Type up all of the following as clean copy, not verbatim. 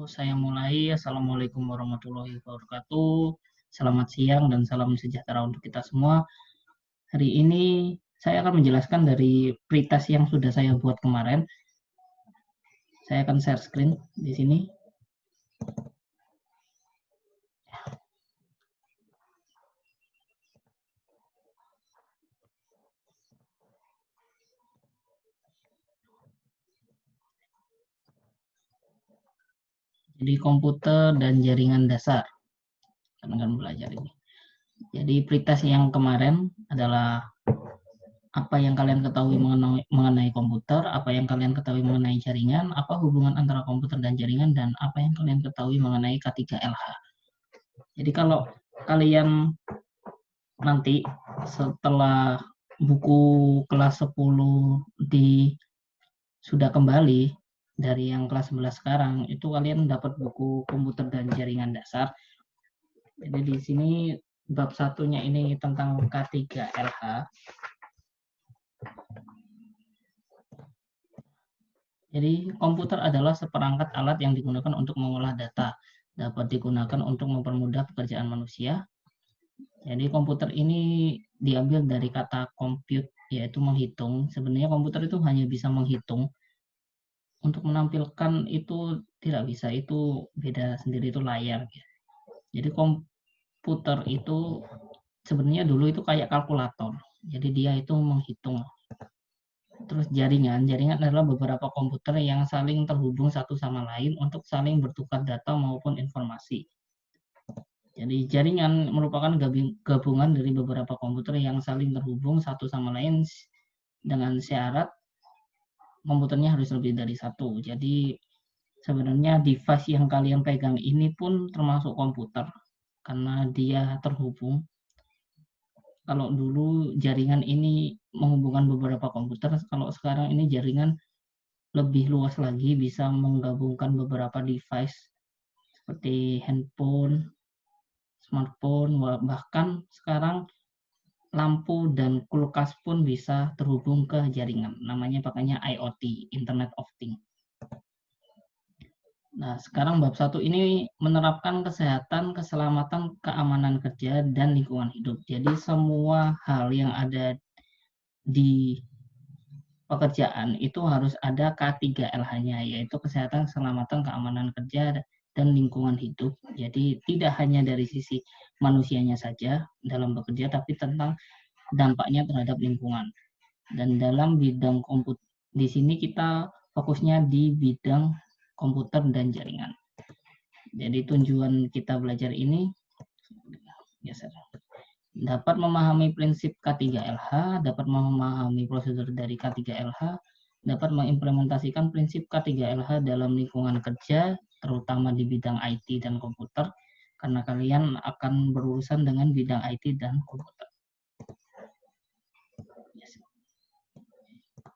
saya mulai. Assalamualaikum warahmatullahi wabarakatuh. Selamat siang dan salam sejahtera untuk kita semua. Hari ini saya akan menjelaskan dari pretest yang sudah saya buat kemarin. Saya akan share screen di sini. Jadi komputer dan jaringan dasar. Kalian akan belajar ini. Jadi pretest yang kemarin adalah apa yang kalian ketahui mengenai komputer, apa yang kalian ketahui mengenai jaringan, apa hubungan antara komputer dan jaringan, dan apa yang kalian ketahui mengenai K3LH. Jadi kalau kalian nanti setelah buku kelas 10 sudah kembali dari yang kelas 11 sekarang, itu kalian dapat buku komputer dan jaringan dasar. Jadi di sini bab satunya ini tentang K3LH. Jadi komputer adalah seperangkat alat yang digunakan untuk mengolah data, dapat digunakan untuk mempermudah pekerjaan manusia. Jadi komputer ini diambil dari kata compute, yaitu menghitung. Sebenarnya komputer itu hanya bisa menghitung. Untuk menampilkan itu tidak bisa, itu beda sendiri, itu layar. Jadi komputer itu sebenarnya dulu itu kayak kalkulator. Jadi dia itu menghitung. Terus jaringan adalah beberapa komputer yang saling terhubung satu sama lain untuk saling bertukar data maupun informasi. Jadi jaringan merupakan gabungan dari beberapa komputer yang saling terhubung satu sama lain dengan syarat komputernya harus lebih dari satu. Jadi sebenarnya device yang kalian pegang ini pun termasuk komputer karena dia terhubung. Kalau dulu jaringan ini menghubungkan beberapa komputer, kalau sekarang ini jaringan lebih luas lagi, bisa menggabungkan beberapa device seperti handphone, smartphone, bahkan sekarang lampu dan kulkas pun bisa terhubung ke jaringan. Namanya pakainya IoT, Internet of Things. Nah, sekarang bab 1 ini menerapkan kesehatan, keselamatan, keamanan kerja, dan lingkungan hidup. Jadi semua hal yang ada di pekerjaan itu harus ada K3LH-nya, yaitu kesehatan, keselamatan, keamanan kerja, dan lingkungan hidup. Jadi tidak hanya dari sisi manusianya saja dalam bekerja, tapi tentang dampaknya terhadap lingkungan. Dan dalam bidang komputer, di sini kita fokusnya di bidang komputer dan jaringan. Jadi tujuan kita belajar ini dapat memahami prinsip K3LH, dapat memahami prosedur dari K3LH, dapat mengimplementasikan prinsip K3LH dalam lingkungan kerja, terutama di bidang IT dan komputer, karena kalian akan berurusan dengan bidang IT dan komputer.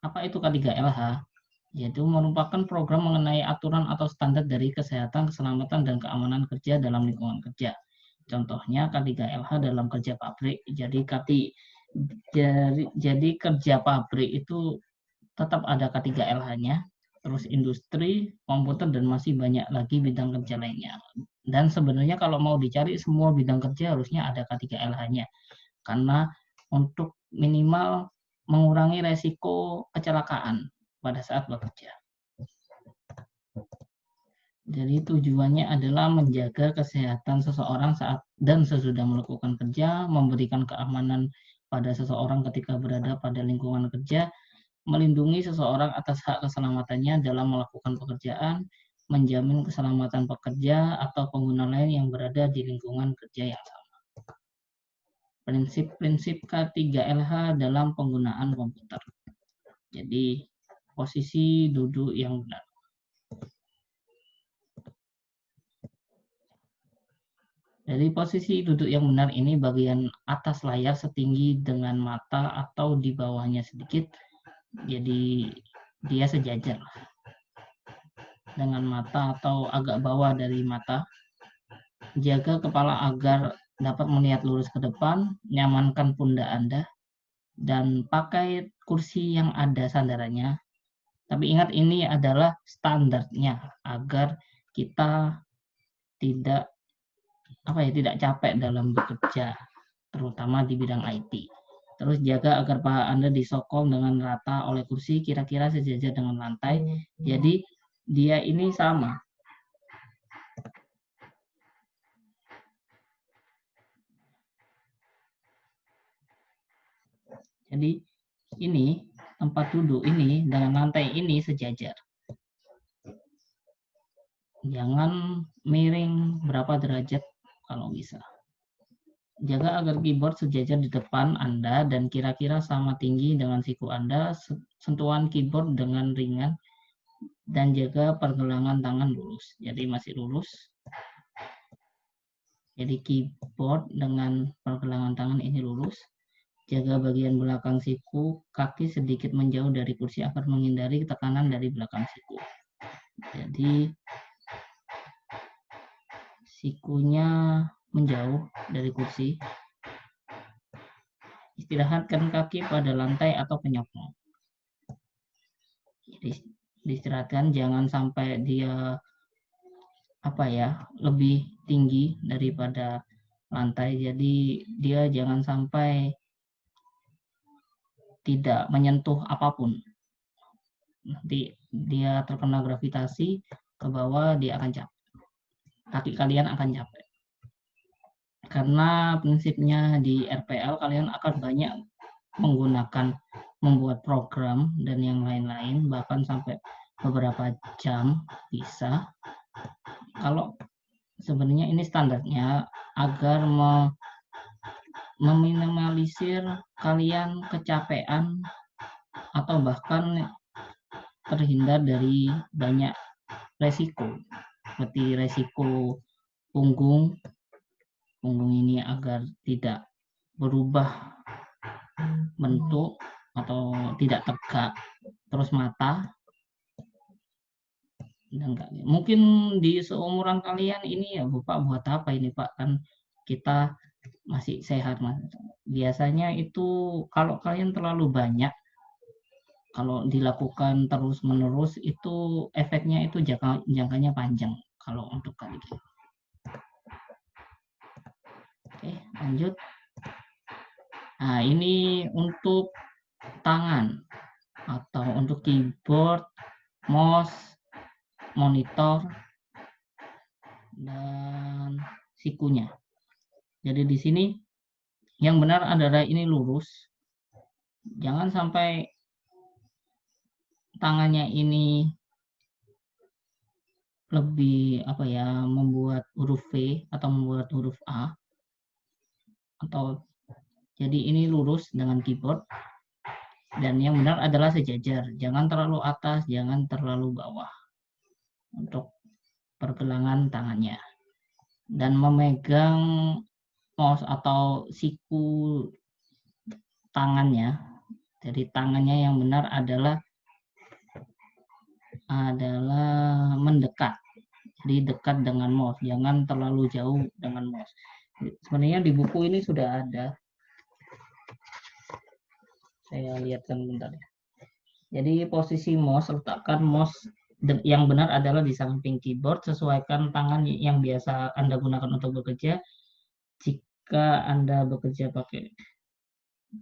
Apa itu K3LH? Yaitu merupakan program mengenai aturan atau standar dari kesehatan, keselamatan, dan keamanan kerja dalam lingkungan kerja. Contohnya K3LH dalam kerja pabrik. Jadi kerja pabrik itu tetap ada K3LH-nya. Terus industri, komputer, dan masih banyak lagi bidang kerja lainnya. Dan sebenarnya kalau mau dicari semua bidang kerja harusnya ada K3LH-nya. Karena untuk minimal mengurangi resiko kecelakaan pada saat bekerja. Jadi tujuannya adalah menjaga kesehatan seseorang saat dan sesudah melakukan kerja, memberikan keamanan pada seseorang ketika berada pada lingkungan kerja, melindungi seseorang atas hak keselamatannya dalam melakukan pekerjaan, menjamin keselamatan pekerja atau pengguna lain yang berada di lingkungan kerja yang sama. Prinsip-prinsip K3LH dalam penggunaan komputer. Jadi posisi duduk yang benar. Dari posisi duduk yang benar ini bagian atas layar setinggi dengan mata atau di bawahnya sedikit. Jadi dia sejajar dengan mata atau agak bawah dari mata. Jaga kepala agar dapat melihat lurus ke depan, nyamankan pundak Anda, dan pakai kursi yang ada sandarannya. Tapi ingat ini adalah standarnya agar kita tidak tidak capek dalam bekerja, terutama di bidang IT. Terus jaga agar paha Anda disokong dengan rata oleh kursi kira-kira sejajar dengan lantai. Jadi dia ini sama. Jadi ini tempat duduk ini dengan lantai ini sejajar. Jangan miring berapa derajat kalau bisa. Jaga agar keyboard sejajar di depan Anda dan kira-kira sama tinggi dengan siku Anda. Sentuhan keyboard dengan ringan dan jaga pergelangan tangan lurus. Jadi masih lurus. Jadi keyboard dengan pergelangan tangan ini lurus. Jaga bagian belakang siku, kaki sedikit menjauh dari kursi agar menghindari tekanan dari belakang siku. Jadi sikunya menjauh dari kursi. Istirahatkan kaki pada lantai atau penyokong. Jadi diistirahatkan, jangan sampai dia lebih tinggi daripada lantai. Jadi dia jangan sampai tidak menyentuh apapun. Nanti dia terkena gravitasi ke bawah, dia akan capek. Kaki kalian akan capek. Karena prinsipnya di RPL kalian akan banyak menggunakan membuat program dan yang lain-lain, bahkan sampai beberapa jam bisa. Kalau sebenarnya ini standarnya agar meminimalisir kalian kecapean atau bahkan terhindar dari banyak resiko, seperti resiko punggung ini agar tidak berubah bentuk atau tidak tegak, terus mata dan mungkin di seumuran kalian ini ya Bapak buat apa ini Pak, kan kita masih sehat Mas. Biasanya itu kalau kalian terlalu banyak, kalau dilakukan terus-menerus itu efeknya itu jangkanya panjang kalau untuk kalian. Oke, lanjut. Nah, ini untuk tangan atau untuk keyboard, mouse, monitor, dan sikunya. Jadi di sini yang benar adalah ini lurus. Jangan sampai tangannya ini lebih membuat huruf V atau membuat huruf A, atau jadi ini lurus dengan keyboard, dan yang benar adalah sejajar. Jangan terlalu atas, jangan terlalu bawah untuk pergelangan tangannya. Dan memegang mouse atau siku tangannya, jadi tangannya yang benar adalah mendekat, jadi dekat dengan mouse, jangan terlalu jauh dengan mouse. Sebenarnya di buku ini sudah ada, saya lihatkan bentar ya. Jadi posisi mouse, letakkan mouse yang benar adalah di samping keyboard. Sesuaikan tangan yang biasa Anda gunakan untuk bekerja. Jika Anda bekerja pakai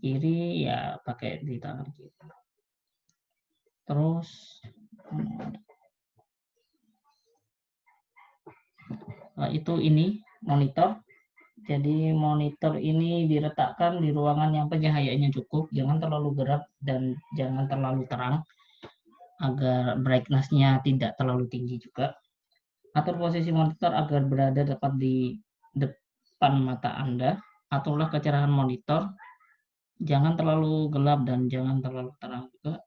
kiri, ya pakai di tangan kiri. Terus itu ini monitor. Jadi monitor ini diletakkan di ruangan yang pencahayaannya cukup, jangan terlalu gelap dan jangan terlalu terang, agar brightness-nya tidak terlalu tinggi juga. Atur posisi monitor agar berada tepat di depan mata Anda. Aturlah kecerahan monitor, jangan terlalu gelap dan jangan terlalu terang juga.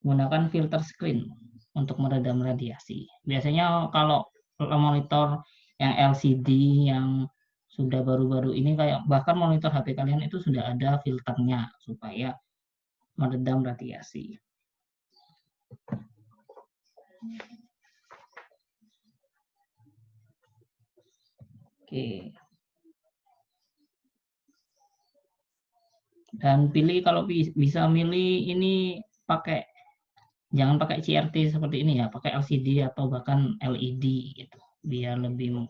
Gunakan filter screen untuk meredam radiasi. Biasanya kalau monitor yang LCD yang sudah baru-baru ini, kayak bahkan monitor HP kalian itu sudah ada filternya supaya meredam radiasi. Oke. Dan pilih, kalau bisa milih ini jangan pakai CRT seperti ini ya, pakai LCD atau bahkan LED gitu. biar lebih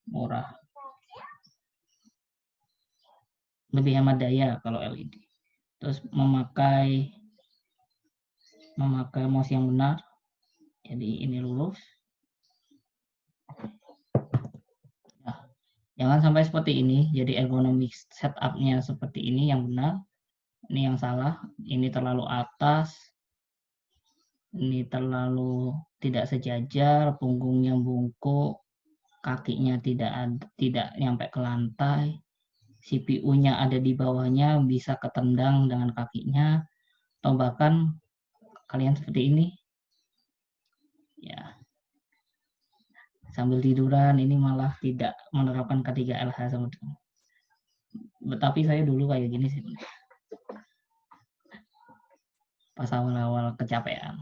murah, lebih hemat daya kalau LED. Terus memakai mouse yang benar, jadi ini lurus. Nah, jangan sampai seperti ini, jadi ergonomik setupnya seperti ini yang benar. Ini yang salah, ini terlalu atas, ini terlalu tidak sejajar, punggungnya bungkuk, kakinya tidak nyampe ke lantai, CPU-nya ada di bawahnya, bisa ketendang dengan kakinya, atau bahkan kalian seperti ini, ya sambil tiduran, ini malah tidak menerapkan K3LH sama. Tapi saya dulu kayak gini sih, pas awal-awal kecapean.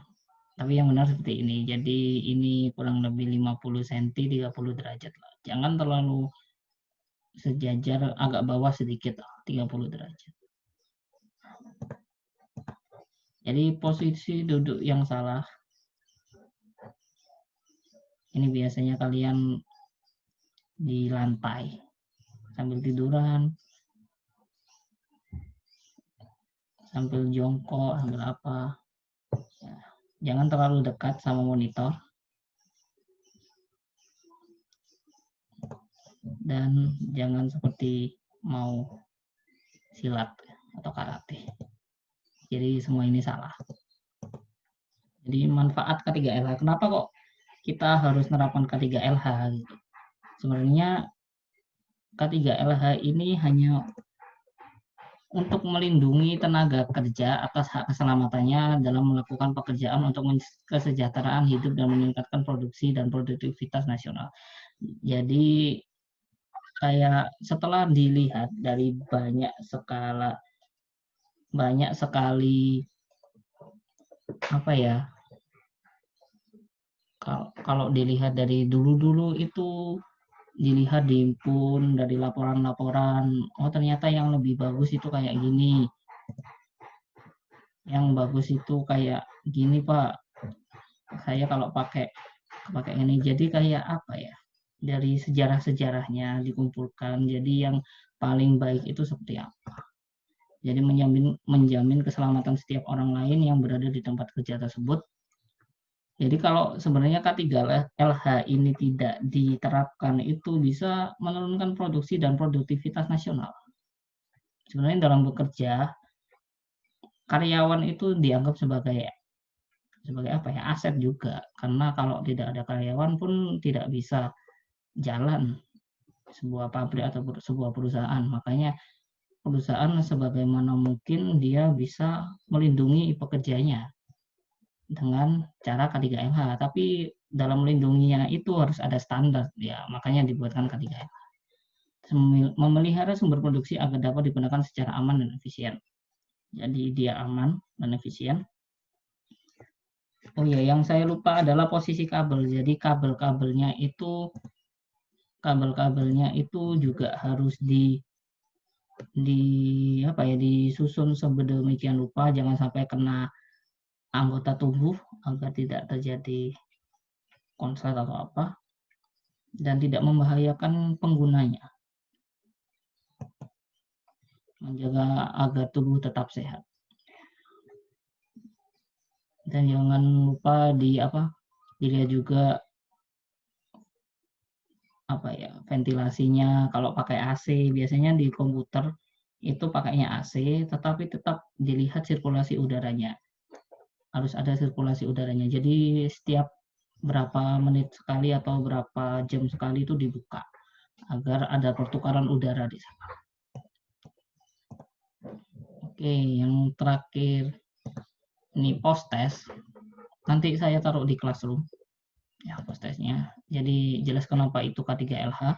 Tapi yang benar seperti ini. Jadi ini kurang lebih 50 cm 30 derajat lah. Jangan terlalu sejajar, agak bawah sedikit 30 derajat. Jadi posisi duduk yang salah. Ini biasanya kalian di lantai sambil tiduran, sambil jongkok, sambil apa. Ya, jangan terlalu dekat sama monitor. Dan jangan seperti mau silat atau karate. Jadi semua ini salah. Jadi manfaat K3LH. Kenapa kok kita harus menerapkan K3LH gitu? Sebenarnya K3LH ini hanya untuk melindungi tenaga kerja atas hak keselamatannya dalam melakukan pekerjaan untuk kesejahteraan hidup dan meningkatkan produksi dan produktivitas nasional. Jadi kayak setelah dilihat dari banyak sekali apa ya, kalau dilihat dari dulu itu dilihat diimpun dari laporan-laporan, oh ternyata yang lebih bagus itu kayak gini, yang bagus itu kayak gini Pak, saya kalau pakai ini. Jadi kayak apa ya, dari sejarah-sejarahnya dikumpulkan, jadi yang paling baik itu seperti apa. Jadi menjamin keselamatan setiap orang lain yang berada di tempat kerja tersebut. Jadi kalau sebenarnya K3LH ini tidak diterapkan, itu bisa menurunkan produksi dan produktivitas nasional. Sebenarnya dalam bekerja, karyawan itu dianggap sebagai apa ya, aset juga. Karena kalau tidak ada karyawan pun tidak bisa jalan sebuah pabrik atau sebuah perusahaan. Makanya perusahaan sebagaimana mungkin dia bisa melindungi pekerjanya dengan cara K3LH, tapi dalam melindunginya itu harus ada standar ya, makanya dibuatkan K3LH. Memelihara sumber produksi agar dapat digunakan secara aman dan efisien. Jadi dia aman dan efisien. Oh ya, yang saya lupa adalah posisi kabel. Jadi kabel-kabelnya itu juga harus disusun sedemikian rupa, jangan sampai kena anggota tubuh agar tidak terjadi konslet atau apa, dan tidak membahayakan penggunanya, menjaga agar tubuh tetap sehat. Dan jangan lupa dilihat juga ventilasinya. Kalau pakai AC, biasanya di komputer itu pakainya AC, tetapi tetap dilihat sirkulasi udaranya. Harus ada sirkulasi udaranya. Jadi setiap berapa menit sekali atau berapa jam sekali itu dibuka agar ada pertukaran udara di sana. Oke, yang terakhir ini post test. Nanti saya taruh di Classroom ya post testnya. Jadi jelas kenapa itu K3LH,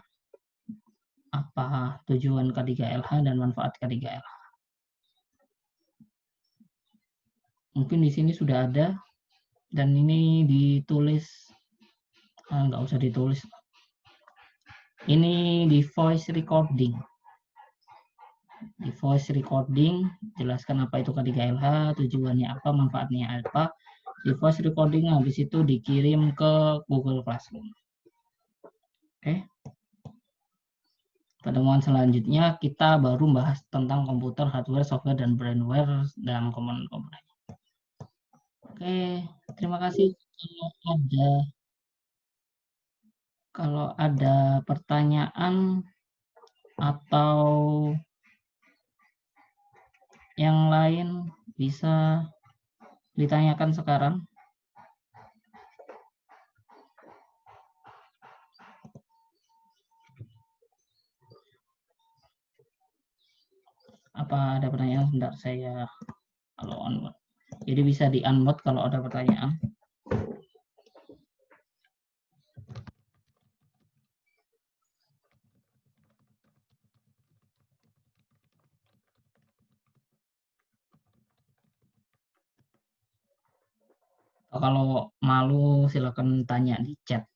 apa tujuan K3LH dan manfaat K3LH. Mungkin di sini sudah ada, dan ini ditulis, nggak usah ditulis. Ini di voice recording. Di voice recording jelaskan apa itu K3LH, tujuannya apa, manfaatnya apa. di voice recording, habis itu dikirim ke Google Classroom. Oke. Pertemuan selanjutnya kita baru bahas tentang komputer, hardware, software, dan brandware dalam komponen-komponennya. Oke, terima kasih. Kalau ada pertanyaan atau yang lain bisa ditanyakan sekarang. Apa ada pertanyaan? Sebentar, saya kalau unmute. Jadi bisa di unmute kalau ada pertanyaan. Kalau malu silakan tanya di chat.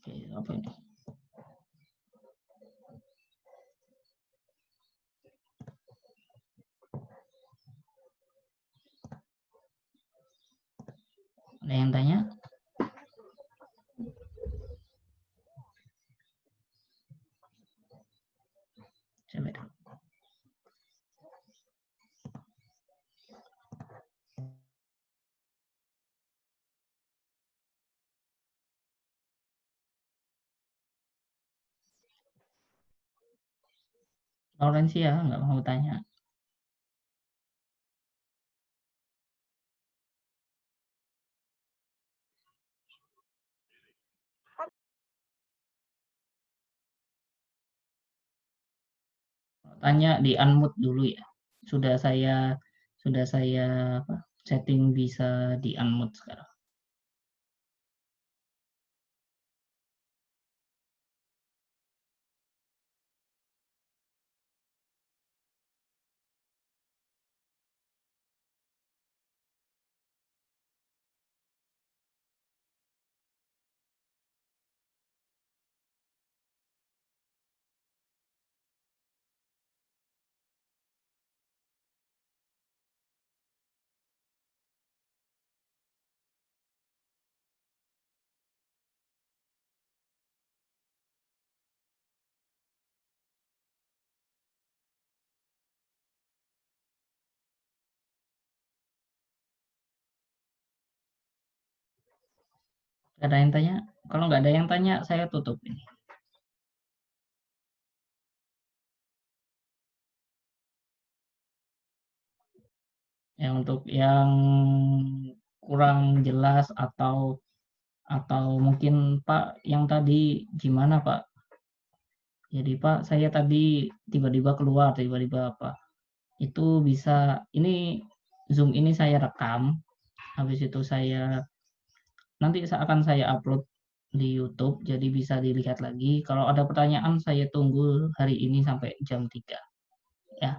Oke, apa ini? Ada yang tanya? Saya beda. Laurencia nggak mau tanya. Tanya di unmute dulu ya. Sudah saya setting bisa di unmute sekarang. Ada yang tanya? Kalau nggak ada yang tanya, saya tutup ini. Ya, untuk yang kurang jelas atau mungkin Pak yang tadi gimana Pak? Jadi Pak, saya tadi tiba-tiba keluar, tiba-tiba apa? Itu bisa, ini Zoom ini saya rekam, habis itu nanti akan saya upload di YouTube, jadi bisa dilihat lagi. Kalau ada pertanyaan, saya tunggu hari ini sampai jam 3. Ya,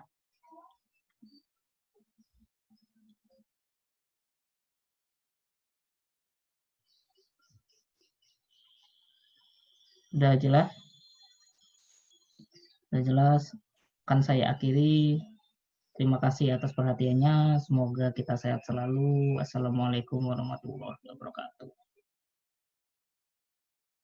udah jelas? Udah jelas? Akan saya akhiri. Terima kasih atas perhatiannya. Semoga kita sehat selalu. Assalamualaikum warahmatullahi wabarakatuh.